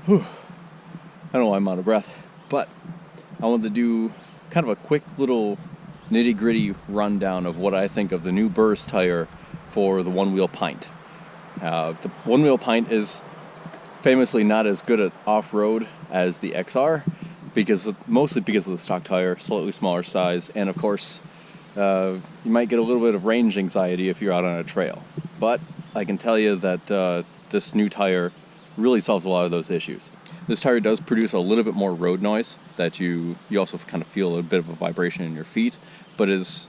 Whew. I don't know why I'm out of breath, but I wanted to do kind of a quick little nitty-gritty rundown of what I think of the new Buris tire for the Onewheel Pint. The Onewheel Pint is famously not as good at off-road as the XR, mostly because of the stock tire, slightly smaller size, and of course you might get a little bit of range anxiety if you're out on a trail. But I can tell you that this new tire really solves a lot of those issues. This tire does produce a little bit more road noise that you also kind of feel a bit of a vibration in your feet, but is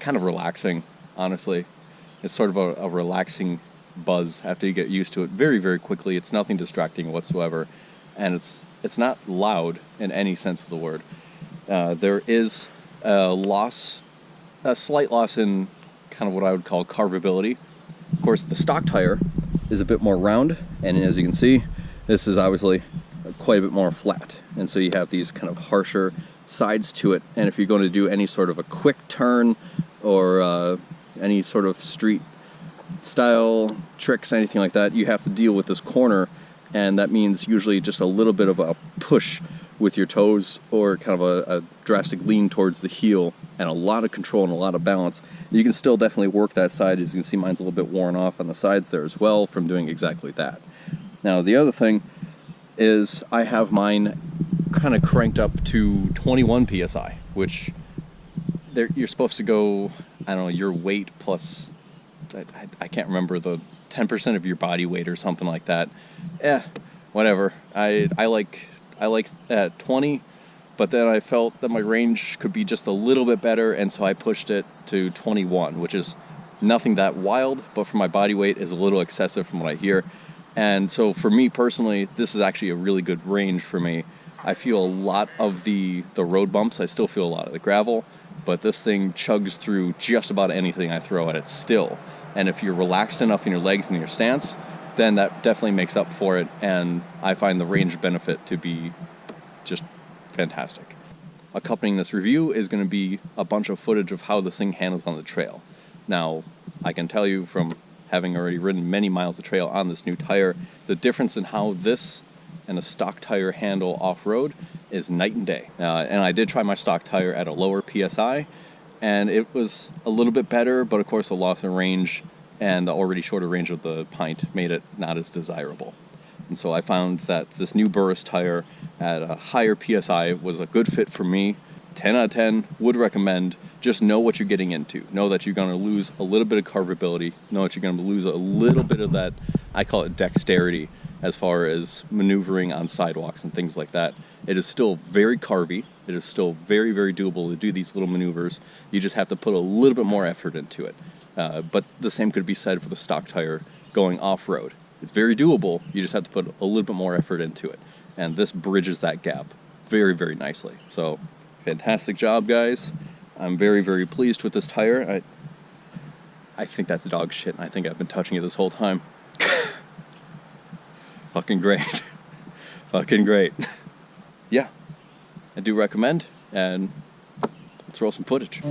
kind of relaxing, honestly. It's sort of a relaxing buzz after you get used to it very, very quickly. It's nothing distracting whatsoever, and it's not loud in any sense of the word. There is a slight loss in kind of what I would call carvability. Of course, the stock tire is a bit more round, and as you can see, this is obviously quite a bit more flat, and so you have these kind of harsher sides to it. And if you're going to do any sort of a quick turn or any sort of street style tricks, anything like that, you have to deal with this corner, and that means usually just a little bit of a push with your toes or kind of a drastic lean towards the heel, and a lot of control and a lot of balance. You can still definitely work that side. As you can see, mine's a little bit worn off on the sides there as well from doing exactly that. Now the other thing is I have mine kind of cranked up to 21 psi, which you're supposed to go, I don't know, your weight plus, I can't remember, the 10% of your body weight or something like that. Whatever. I like at 20, but then I felt that my range could be just a little bit better, and so I pushed it to 21, which is nothing that wild, but for my body weight is a little excessive from what I hear. And so for me personally, this is actually a really good range for me. I feel a lot of the road bumps. I still feel a lot of the gravel, but this thing chugs through just about anything I throw at it still. And if you're relaxed enough in your legs and your stance, then that definitely makes up for it, and I find the range benefit to be just fantastic. Accompanying this review is going to be a bunch of footage of how this thing handles on the trail. Now, I can tell you from having already ridden many miles of trail on this new tire, the difference in how this and a stock tire handle off-road is night and day. And I did try my stock tire at a lower PSI, and it was a little bit better, but of course the loss in range and the already shorter range of the Pint made it not as desirable. And so I found that this new Buris tire at a higher PSI was a good fit for me. 10 out of 10, would recommend. Just know what you're getting into. Know that you're going to lose a little bit of carvability. Know that you're going to lose a little bit of that, I call it dexterity, as far as maneuvering on sidewalks and things like that. It is still very carvy. It is still very, very doable to do these little maneuvers. You just have to put a little bit more effort into it. But the same could be said for the stock tire going off-road. It's very doable. You just have to put a little bit more effort into it. And this bridges that gap very, very nicely. So, fantastic job, guys. I'm very, very pleased with this tire. I think that's dog shit, and I think I've been touching it this whole time. Fucking great. Fucking great. Yeah, I do recommend, and let's roll some footage.